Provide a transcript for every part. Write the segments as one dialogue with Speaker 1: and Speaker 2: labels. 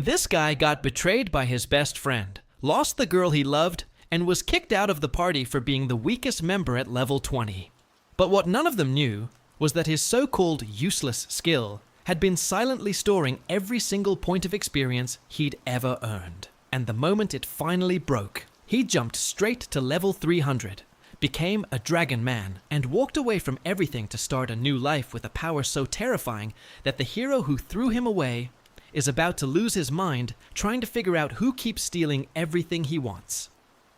Speaker 1: This guy got betrayed by his best friend, lost the girl he loved, and was kicked out of the party for being the weakest member at level 20. But what none of them knew was that his so-called useless skill had been silently storing every single point of experience he'd ever earned. And the moment it finally broke, he jumped straight to level 300, became a dragon man, and walked away from everything to start a new life with a power so terrifying that the hero who threw him away is about to lose his mind trying to figure out who keeps stealing everything he wants.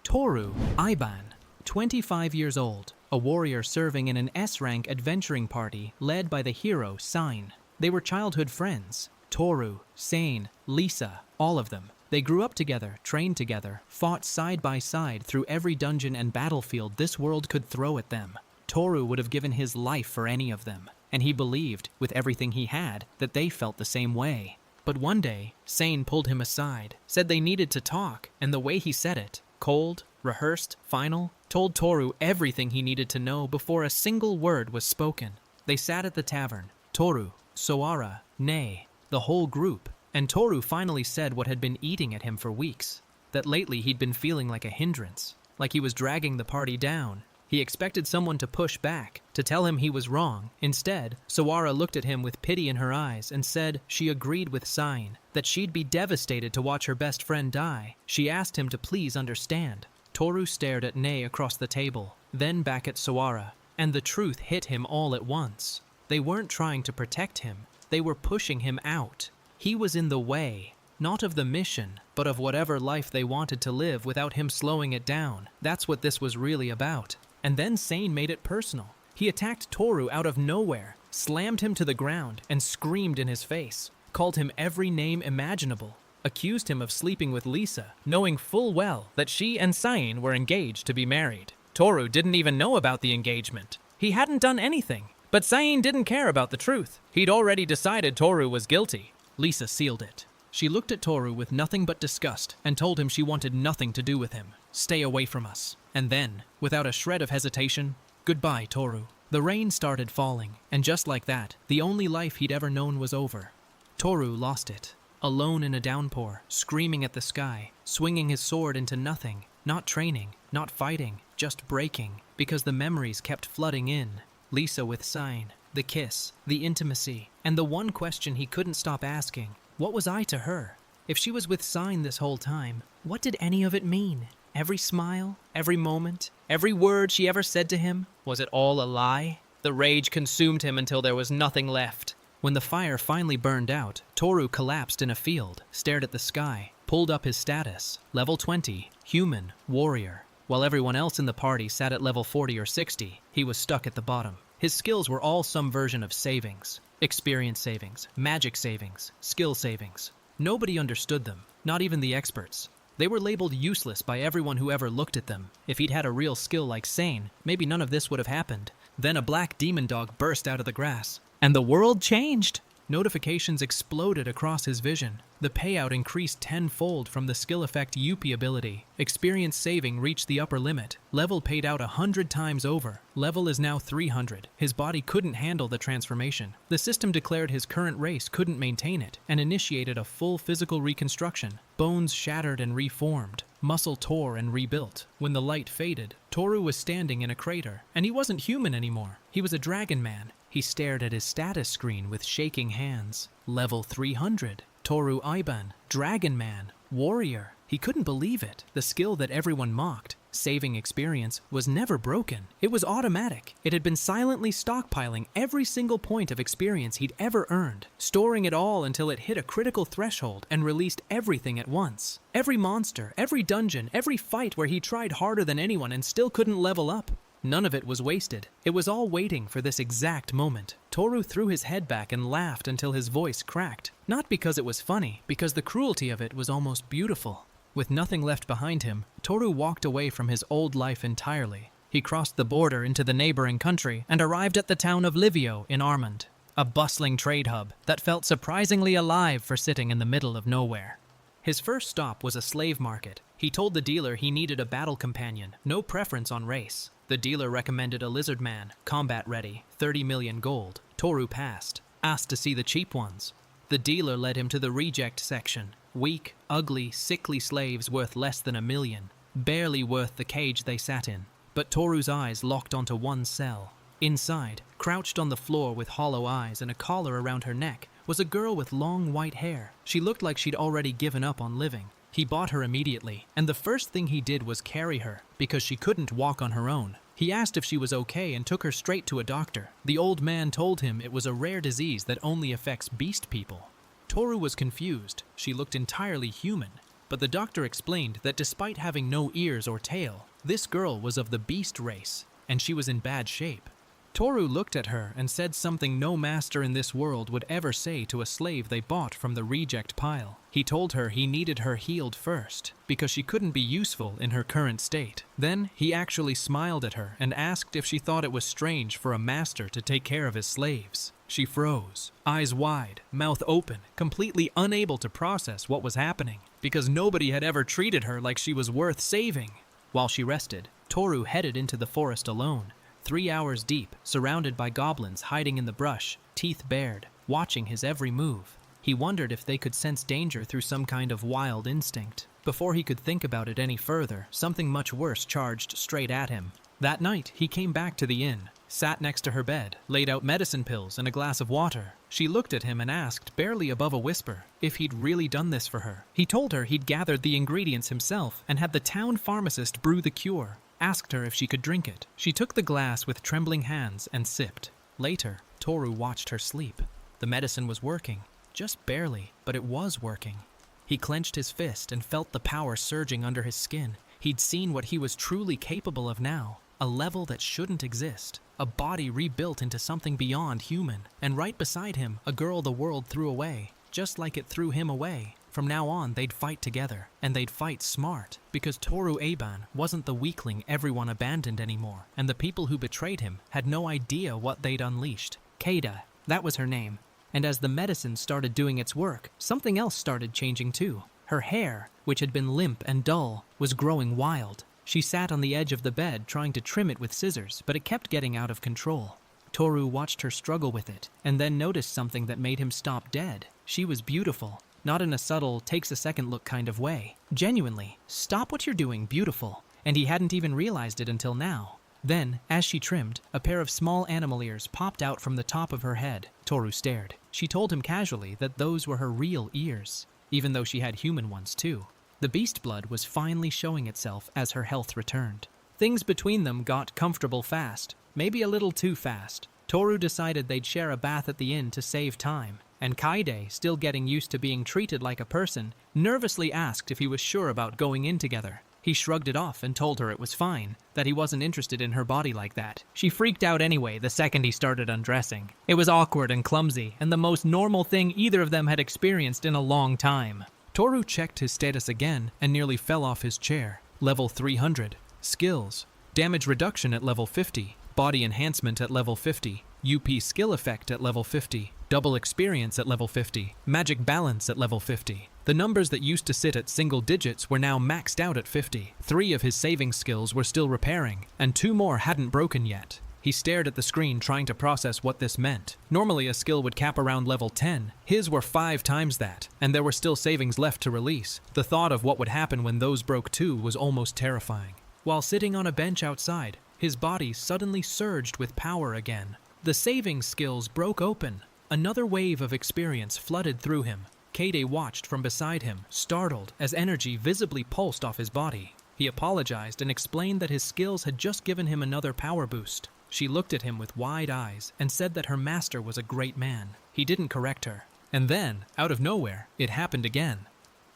Speaker 2: Toru Iban, 25 years old, a warrior serving in an S-rank adventuring party led by the hero Sein. They were childhood friends. Toru, Sein, Lisa, all of them. They grew up together, trained together, fought side by side through every dungeon and battlefield this world could throw at them. Toru would have given his life for any of them, and he believed, with everything he had, that they felt the same way. But one day, Sein pulled him aside, said they needed to talk, and the way he said it, cold, rehearsed, final, told Toru everything he needed to know before a single word was spoken. They sat at the tavern, Toru, Soara, Nei, the whole group, and Toru finally said what had been eating at him for weeks, that lately he'd been feeling like a hindrance, like he was dragging the party down. He expected someone to push back, to tell him he was wrong. Instead, Soara looked at him with pity in her eyes and said she agreed with Sein, that she'd be devastated to watch her best friend die. She asked him to please understand. Toru stared at Nei across the table, then back at Soara, and the truth hit him all at once. They weren't trying to protect him, they were pushing him out. He was in the way, not of the mission, but of whatever life they wanted to live without him slowing it down. That's what this was really about. And then Sein made it personal. He attacked Toru out of nowhere, slammed him to the ground, and screamed in his face, called him every name imaginable, accused him of sleeping with Lisa, knowing full well that she and Sein were engaged to be married. Toru didn't even know about the engagement. He hadn't done anything. But Sein didn't care about the truth. He'd already decided Toru was guilty. Lisa sealed it. She looked at Toru with nothing but disgust and told him she wanted nothing to do with him. Stay away from us. And then, without a shred of hesitation, goodbye, Toru. The rain started falling, and just like that, the only life he'd ever known was over. Toru lost it. Alone in a downpour, screaming at the sky, swinging his sword into nothing, not training, not fighting, just breaking, because the memories kept flooding in. Lisa with Sein, the kiss, the intimacy, and the one question he couldn't stop asking, what was I to her? If she was with Sein this whole time, what did any of it mean? Every smile, every moment, every word she ever said to him, was it all a lie? The rage consumed him until there was nothing left. When the fire finally burned out, Toru collapsed in a field, stared at the sky, pulled up his status, level 20, human, warrior. While everyone else in the party sat at level 40 or 60, he was stuck at the bottom. His skills were all some version of savings. Experience savings, magic savings, skill savings. Nobody understood them, not even the experts. They were labeled useless by everyone who ever looked at them. If he'd had a real skill like Sein, maybe none of this would have happened. Then a black demon dog burst out of the grass, and the world changed! Notifications exploded across his vision. The payout increased tenfold from the skill effect Yuppie ability. Experience saving reached the upper limit. Level paid out 100 times over. Level is now 300. His body couldn't handle the transformation. The system declared his current race couldn't maintain it and initiated a full physical reconstruction. Bones shattered and reformed. Muscle tore and rebuilt. When the light faded, Toru was standing in a crater, and he wasn't human anymore. He was a dragon man. He stared at his status screen with shaking hands. Level 300. Toru Iban, Dragon Man, Warrior. He couldn't believe it. The skill that everyone mocked, saving experience, was never broken. It was automatic. It had been silently stockpiling every single point of experience he'd ever earned, storing it all until it hit a critical threshold and released everything at once. Every monster, every dungeon, every fight where he tried harder than anyone and still couldn't level up. None of it was wasted. It was all waiting for this exact moment. Toru threw his head back and laughed until his voice cracked. Not because it was funny, because the cruelty of it was almost beautiful. With nothing left behind him, Toru walked away from his old life entirely. He crossed the border into the neighboring country and arrived at the town of Livio in Armand, a bustling trade hub that felt surprisingly alive for sitting in the middle of nowhere. His first stop was a slave market. He told the dealer he needed a battle companion, no preference on race. The dealer recommended a lizard man, combat ready, 30 million gold. Toru passed, asked to see the cheap ones. The dealer led him to the reject section. Weak, ugly, sickly slaves worth less than 1,000,000, barely worth the cage they sat in. But Toru's eyes locked onto one cell. Inside, crouched on the floor with hollow eyes and a collar around her neck, was a girl with long white hair. She looked like she'd already given up on living. He bought her immediately, and the first thing he did was carry her, because she couldn't walk on her own. He asked if she was okay and took her straight to a doctor. The old man told him it was a rare disease that only affects beast people. Toru was confused. She looked entirely human. But the doctor explained that despite having no ears or tail, this girl was of the beast race, and she was in bad shape. Toru looked at her and said something no master in this world would ever say to a slave they bought from the reject pile. He told her he needed her healed first, because she couldn't be useful in her current state. Then he actually smiled at her and asked if she thought it was strange for a master to take care of his slaves. She froze, eyes wide, mouth open, completely unable to process what was happening, because nobody had ever treated her like she was worth saving. While she rested, Toru headed into the forest alone. 3 hours deep, surrounded by goblins hiding in the brush, teeth bared, watching his every move. He wondered if they could sense danger through some kind of wild instinct. Before he could think about it any further, something much worse charged straight at him. That night, he came back to the inn, sat next to her bed, laid out medicine pills and a glass of water. She looked at him and asked, barely above a whisper, if he'd really done this for her. He told her he'd gathered the ingredients himself and had the town pharmacist brew the cure. Asked her if she could drink it. She took the glass with trembling hands and sipped. Later, Toru watched her sleep. The medicine was working. Just barely, but it was working. He clenched his fist and felt the power surging under his skin. He'd seen what he was truly capable of now. A level that shouldn't exist. A body rebuilt into something beyond human. And right beside him, a girl the world threw away. Just like it threw him away. From now on, they'd fight together, and they'd fight smart, because Toru Eiban wasn't the weakling everyone abandoned anymore, and the people who betrayed him had no idea what they'd unleashed. Keida, that was her name. And as the medicine started doing its work, something else started changing too. Her hair, which had been limp and dull, was growing wild. She sat on the edge of the bed trying to trim it with scissors, but it kept getting out of control. Toru watched her struggle with it, and then noticed something that made him stop dead. She was beautiful. Not in a subtle, takes-a-second look kind of way. Genuinely, stop what you're doing, beautiful. And he hadn't even realized it until now. Then, as she trimmed, a pair of small animal ears popped out from the top of her head. Toru stared. She told him casually that those were her real ears, even though she had human ones too. The beast blood was finally showing itself as her health returned. Things between them got comfortable fast, maybe a little too fast. Toru decided they'd share a bath at the inn to save time. And Kaide, still getting used to being treated like a person, nervously asked if he was sure about going in together. He shrugged it off and told her it was fine, that he wasn't interested in her body like that. She freaked out anyway the second he started undressing. It was awkward and clumsy, and the most normal thing either of them had experienced in a long time. Toru checked his status again and nearly fell off his chair. Level 300. Skills. Damage reduction at level 50. Body enhancement at level 50. UP skill effect at level 50. Double experience at level 50. Magic balance at level 50. The numbers that used to sit at single digits were now maxed out at 50. 3 of his saving skills were still repairing, and 2 more hadn't broken yet. He stared at the screen trying to process what this meant. Normally a skill would cap around level 10. His were 5 times that, and there were still savings left to release. The thought of what would happen when those broke too was almost terrifying. While sitting on a bench outside, his body suddenly surged with power again. The saving skills broke open. Another wave of experience flooded through him. Keide watched from beside him, startled, as energy visibly pulsed off his body. He apologized and explained that his skills had just given him another power boost. She looked at him with wide eyes and said that her master was a great man. He didn't correct her. And then, out of nowhere, it happened again.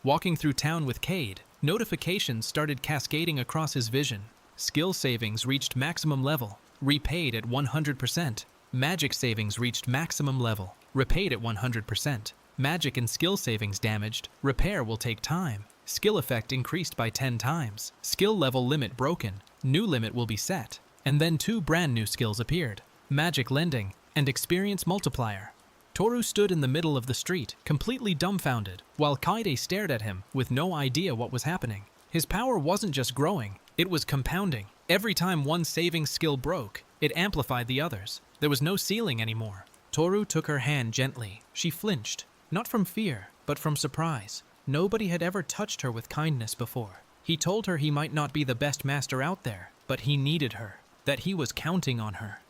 Speaker 2: Walking through town with Cade, notifications started cascading across his vision. Skill savings reached maximum level, repaid at 100%. Magic savings reached maximum level, repaid at 100%. Magic and skill savings damaged, repair will take time. Skill effect increased by 10 times. Skill level limit broken, new limit will be set. And then 2 brand new skills appeared, Magic Lending and Experience Multiplier. Toru stood in the middle of the street, completely dumbfounded, while Kaide stared at him with no idea what was happening. His power wasn't just growing, it was compounding. Every time one saving skill broke, it amplified the others. There was no ceiling anymore. Toru took her hand gently. She flinched, not from fear, but from surprise. Nobody had ever touched her with kindness before. He told her he might not be the best master out there, but he needed her, that he was counting on her.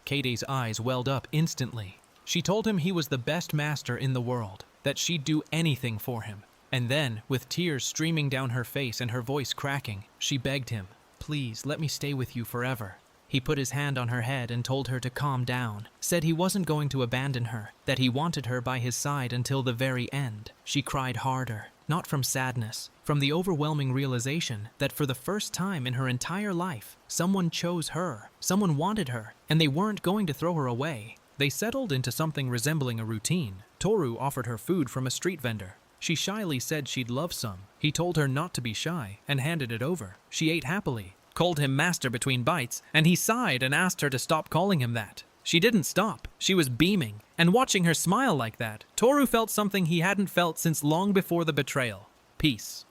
Speaker 2: Keide's eyes welled up instantly. She told him he was the best master in the world, that she'd do anything for him. And then, with tears streaming down her face and her voice cracking, she begged him, "Please, let me stay with you forever." He put his hand on her head and told her to calm down, said he wasn't going to abandon her, that he wanted her by his side until the very end. She cried harder, not from sadness, from the overwhelming realization that for the first time in her entire life, someone chose her, someone wanted her, and they weren't going to throw her away. They settled into something resembling a routine. Toru offered her food from a street vendor. She shyly said she'd love some. He told her not to be shy and handed it over. She ate happily, called him master between bites, and he sighed and asked her to stop calling him that. She didn't stop. She was beaming, and watching her smile like that, Toru felt something he hadn't felt since long before the betrayal. Peace.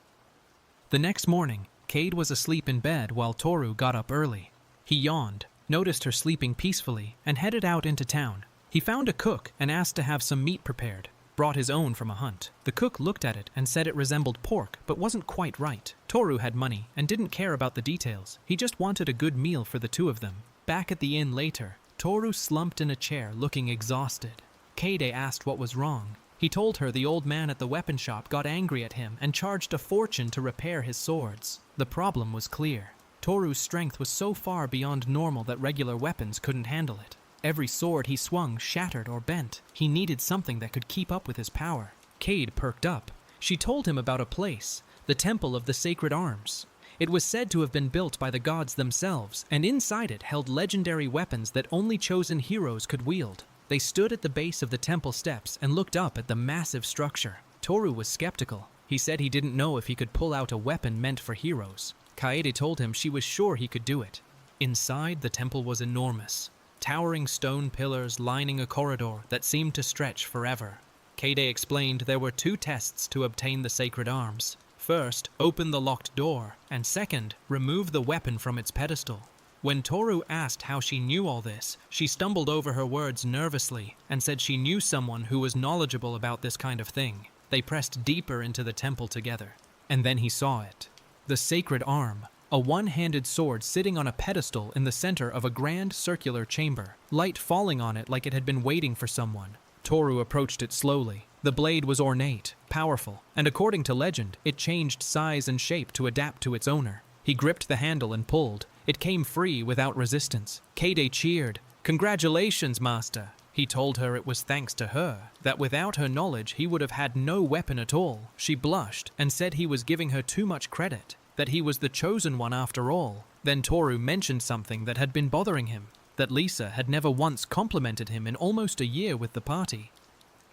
Speaker 2: The next morning, Keide was asleep in bed while Toru got up early. He yawned, noticed her sleeping peacefully, and headed out into town. He found a cook and asked to have some meat prepared. Brought his own from a hunt. The cook looked at it and said it resembled pork, but wasn't quite right. Toru had money and didn't care about the details. He just wanted a good meal for the two of them. Back at the inn later, Toru slumped in a chair looking exhausted. Keide asked what was wrong. He told her the old man at the weapon shop got angry at him and charged a fortune to repair his swords. The problem was clear. Toru's strength was so far beyond normal that regular weapons couldn't handle it. Every sword he swung shattered or bent. He needed something that could keep up with his power. Keide perked up. She told him about a place, the Temple of the Sacred Arms. It was said to have been built by the gods themselves, and inside it held legendary weapons that only chosen heroes could wield. They stood at the base of the temple steps and looked up at the massive structure. Toru was skeptical. He said he didn't know if he could pull out a weapon meant for heroes. Keide told him she was sure he could do it. Inside, the temple was enormous. Towering stone pillars lining a corridor that seemed to stretch forever. Keide explained there were 2 tests to obtain the sacred arms. First, open the locked door, and second, remove the weapon from its pedestal. When Toru asked how she knew all this, she stumbled over her words nervously and said she knew someone who was knowledgeable about this kind of thing. They pressed deeper into the temple together. And then he saw it. The sacred arm. A one-handed sword sitting on a pedestal in the center of a grand circular chamber, light falling on it like it had been waiting for someone. Toru approached it slowly. The blade was ornate, powerful, and according to legend, it changed size and shape to adapt to its owner. He gripped the handle and pulled. It came free without resistance. Keide cheered. "Congratulations, master." He told her it was thanks to her, that without her knowledge he would have had no weapon at all. She blushed and said he was giving her too much credit, that he was the chosen one after all. Then Toru mentioned something that had been bothering him, that Lisa had never once complimented him in almost a year with the party.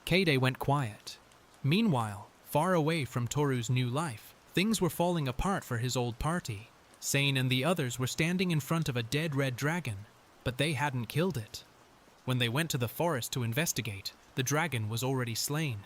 Speaker 2: Keide went quiet. Meanwhile, far away from Toru's new life, things were falling apart for his old party. Sane and the others were standing in front of a dead red dragon, but they hadn't killed it. When they went to the forest to investigate, the dragon was already slain.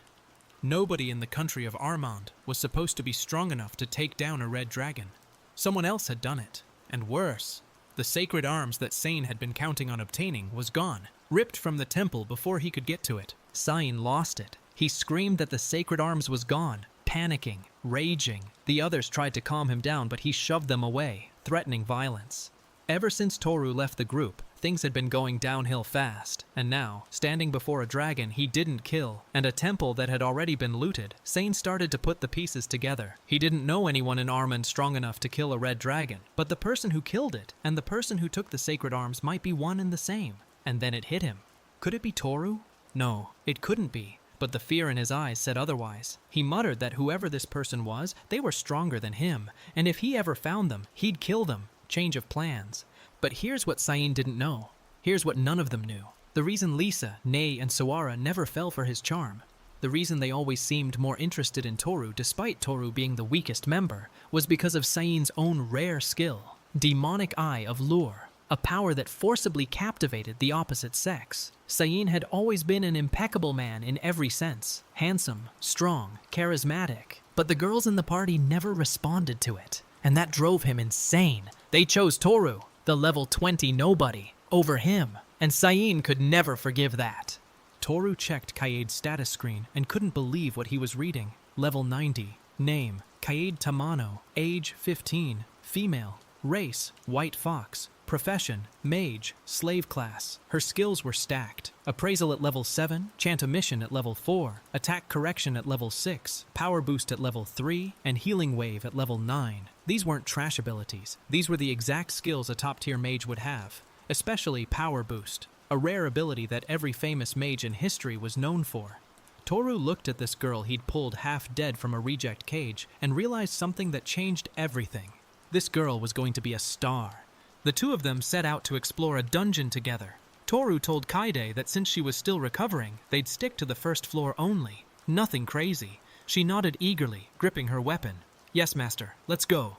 Speaker 2: Nobody in the country of Armand was supposed to be strong enough to take down a red dragon. Someone else had done it. And worse, the sacred arms that Sane had been counting on obtaining was gone, ripped from the temple before he could get to it. Sane lost it. He screamed that the sacred arms was gone, panicking, raging. The others tried to calm him down, but he shoved them away, threatening violence. Ever since Toru left the group, things had been going downhill fast, and now, standing before a dragon he didn't kill, and a temple that had already been looted, Sane started to put the pieces together. He didn't know anyone in Armand strong enough to kill a red dragon, but the person who killed it, and the person who took the sacred arms might be one and the same. And then it hit him. Could it be Toru? No, it couldn't be, but the fear in his eyes said otherwise. He muttered that whoever this person was, they were stronger than him, and if he ever found them, he'd kill them. Change of plans. But here's what Sane didn't know. Here's what none of them knew. The reason Lisa, Nei, and Sawara never fell for his charm, the reason they always seemed more interested in Toru despite Toru being the weakest member, was because of Sane's own rare skill, demonic eye of lure, a power that forcibly captivated the opposite sex. Sane had always been an impeccable man in every sense, handsome, strong, charismatic, but the girls in the party never responded to it, and that drove him insane. They chose Toru, the level 20 nobody, over him, and Sane could never forgive that. Toru checked Keide's status screen and couldn't believe what he was reading. Level 90. Name, Kaede Tamano. Age, 15. Female. Race, White Fox. Profession, Mage, Slave Class. Her skills were stacked. Appraisal at level 7, Chant Omission at level 4, Attack Correction at level 6, Power Boost at level 3, and Healing Wave at level 9. These weren't trash abilities. These were the exact skills a top-tier mage would have, especially Power Boost, a rare ability that every famous mage in history was known for. Toru looked at this girl he'd pulled half dead from a reject cage and realized something that changed everything. This girl was going to be a star. The two of them set out to explore a dungeon together. Toru told Kaede that since she was still recovering, they'd stick to the first floor only. Nothing crazy. She nodded eagerly, gripping her weapon. "Yes, master, let's go."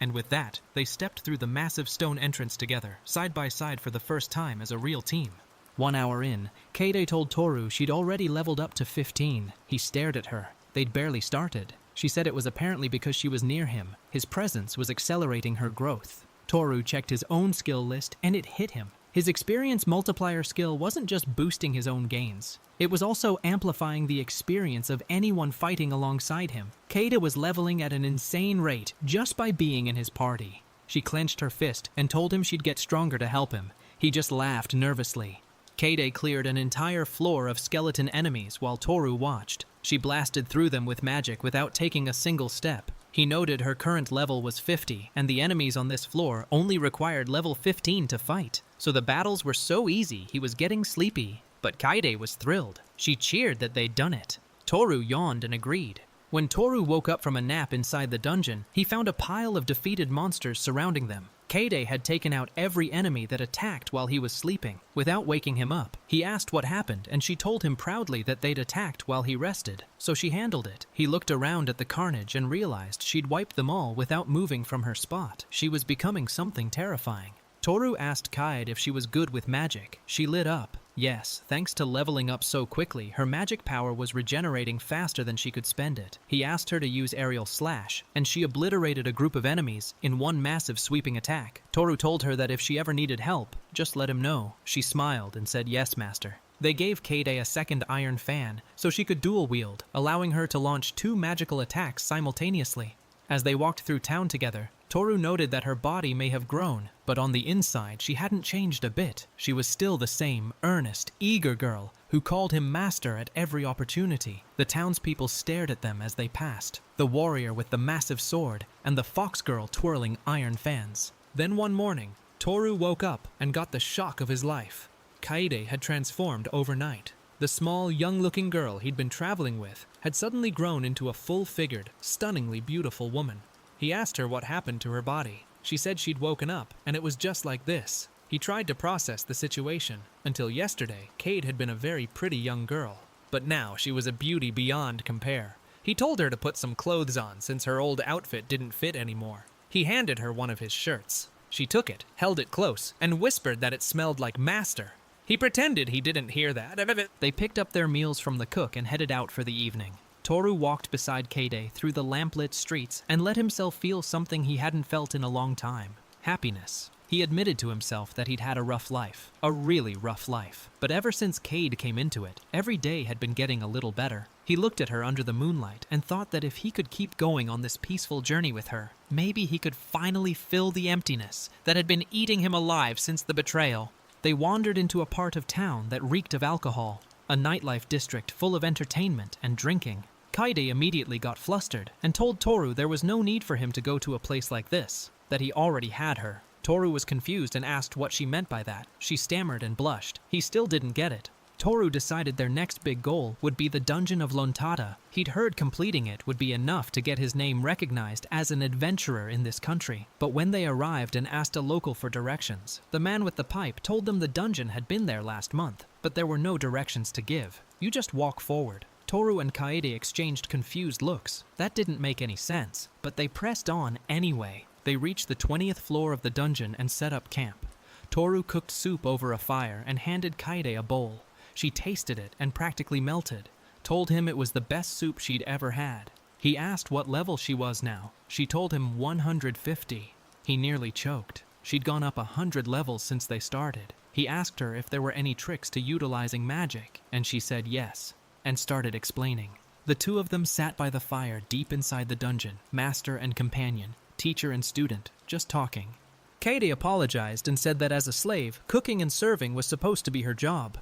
Speaker 2: And with that, they stepped through the massive stone entrance together, side by side for the first time as a real team. 1 hour in, Kaede told Toru she'd already leveled up to 15. He stared at her. They'd barely started. She said it was apparently because she was near him. His presence was accelerating her growth. Toru checked his own skill list, and it hit him. His experience multiplier skill wasn't just boosting his own gains. It was also amplifying the experience of anyone fighting alongside him. Kaede was leveling at an insane rate just by being in his party. She clenched her fist and told him she'd get stronger to help him. He just laughed nervously. Kaede cleared an entire floor of skeleton enemies while Toru watched. She blasted through them with magic without taking a single step. He noted her current level was 50, and the enemies on this floor only required level 15 to fight. So the battles were so easy, he was getting sleepy. But Kaede was thrilled. She cheered that they'd done it. Toru yawned and agreed. When Toru woke up from a nap inside the dungeon, he found a pile of defeated monsters surrounding them. Kaede had taken out every enemy that attacked while he was sleeping, without waking him up. He asked what happened, and she told him proudly that they'd attacked while he rested, so she handled it. He looked around at the carnage and realized she'd wiped them all without moving from her spot. She was becoming something terrifying. Toru asked Kaede if she was good with magic. She lit up. Yes, thanks to leveling up so quickly, her magic power was regenerating faster than she could spend it. He asked her to use Aerial Slash, and she obliterated a group of enemies in one massive sweeping attack. Toru told her that if she ever needed help, just let him know. She smiled and said yes, master. They gave Kaede a second iron fan, so she could dual wield, allowing her to launch 2 magical attacks simultaneously. As they walked through town together, Toru noted that her body may have grown, but on the inside she hadn't changed a bit. She was still the same earnest, eager girl who called him master at every opportunity. The townspeople stared at them as they passed, the warrior with the massive sword and the fox girl twirling iron fans. Then one morning, Toru woke up and got the shock of his life. Kaede had transformed overnight. The small, young-looking girl he'd been traveling with had suddenly grown into a full-figured, stunningly beautiful woman. He asked her what happened to her body. She said she'd woken up, and it was just like this. He tried to process the situation. Until yesterday, Kaede had been a very pretty young girl. But now she was a beauty beyond compare. He told her to put some clothes on since her old outfit didn't fit anymore. He handed her one of his shirts. She took it, held it close, and whispered that it smelled like master. He pretended he didn't hear that. They picked up their meals from the cook and headed out for the evening. Toru walked beside Kaede through the lamplit streets and let himself feel something he hadn't felt in a long time. Happiness. He admitted to himself that he'd had a rough life. A really rough life. But ever since Kaede came into it, every day had been getting a little better. He looked at her under the moonlight and thought that if he could keep going on this peaceful journey with her, maybe he could finally fill the emptiness that had been eating him alive since the betrayal. They wandered into a part of town that reeked of alcohol, a nightlife district full of entertainment and drinking. Kaede immediately got flustered and told Toru there was no need for him to go to a place like this, that he already had her. Toru was confused and asked what she meant by that. She stammered and blushed. He still didn't get it. Toru decided their next big goal would be the Dungeon of Lontada. He'd heard completing it would be enough to get his name recognized as an adventurer in this country. But when they arrived and asked a local for directions, the man with the pipe told them the dungeon had been there last month, but there were no directions to give. You just walk forward. Toru and Kaede exchanged confused looks. That didn't make any sense, but they pressed on anyway. They reached the 20th floor of the dungeon and set up camp. Toru cooked soup over a fire and handed Kaede a bowl. She tasted it and practically melted, told him it was the best soup she'd ever had. He asked what level she was now. She told him 150. He nearly choked. She'd gone up 100 levels since they started. He asked her if there were any tricks to utilizing magic, and she said yes, and started explaining. The two of them sat by the fire deep inside the dungeon, master and companion, teacher and student, just talking. Kaede apologized and said that as a slave, cooking and serving was supposed to be her job.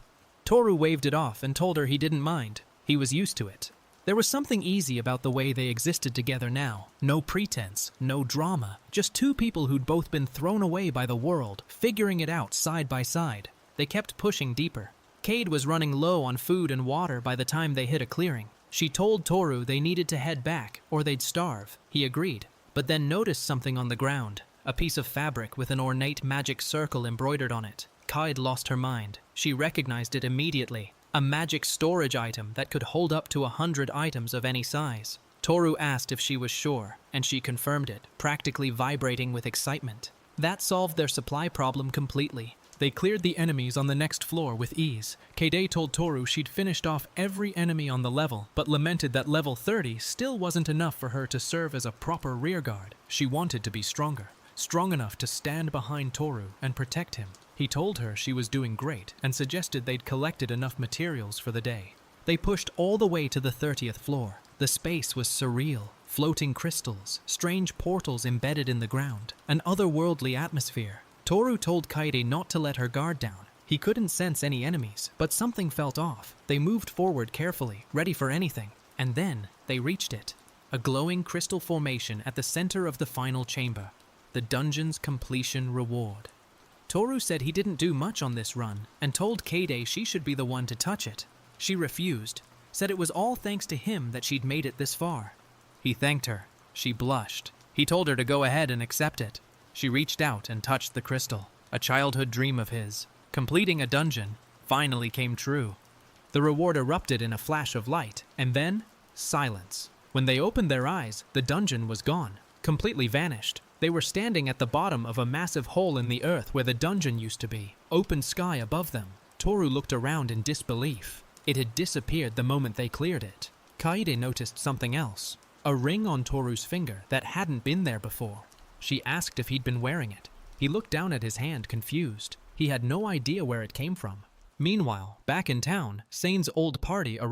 Speaker 2: Toru waved it off and told her he didn't mind. He was used to it. There was something easy about the way they existed together now. No pretense, no drama, just two people who'd both been thrown away by the world, figuring it out side by side. They kept pushing deeper. Kaede was running low on food and water by the time they hit a clearing. She told Toru they needed to head back, or they'd starve. He agreed, but then noticed something on the ground. A piece of fabric with an ornate magic circle embroidered on it. Kaede lost her mind. She recognized it immediately. A magic storage item that could hold up to 100 items of any size. Toru asked if she was sure, and she confirmed it, practically vibrating with excitement. That solved their supply problem completely. They cleared the enemies on the next floor with ease. Kaede told Toru she'd finished off every enemy on the level, but lamented that level 30 still wasn't enough for her to serve as a proper rearguard. She wanted to be stronger, strong enough to stand behind Toru and protect him. He told her she was doing great and suggested they'd collected enough materials for the day. They pushed all the way to the 30th floor. The space was surreal. Floating crystals, strange portals embedded in the ground, an otherworldly atmosphere. Toru told Kaede not to let her guard down. He couldn't sense any enemies, but something felt off. They moved forward carefully, ready for anything. And then they reached it. A glowing crystal formation at the center of the final chamber. The dungeon's completion reward. Toru said he didn't do much on this run, and told Kaede she should be the one to touch it. She refused, said it was all thanks to him that she'd made it this far. He thanked her. She blushed. He told her to go ahead and accept it. She reached out and touched the crystal. A childhood dream of his, completing a dungeon, finally came true. The reward erupted in a flash of light, and then silence. When they opened their eyes, the dungeon was gone, completely vanished. They were standing at the bottom of a massive hole in the earth where the dungeon used to be, open sky above them. Toru looked around in disbelief. It had disappeared the moment they cleared it. Kaede noticed something else, a ring on Toru's finger that hadn't been there before. She asked if he'd been wearing it. He looked down at his hand, confused. He had no idea where it came from. Meanwhile, back in town, Sane's old party arrived.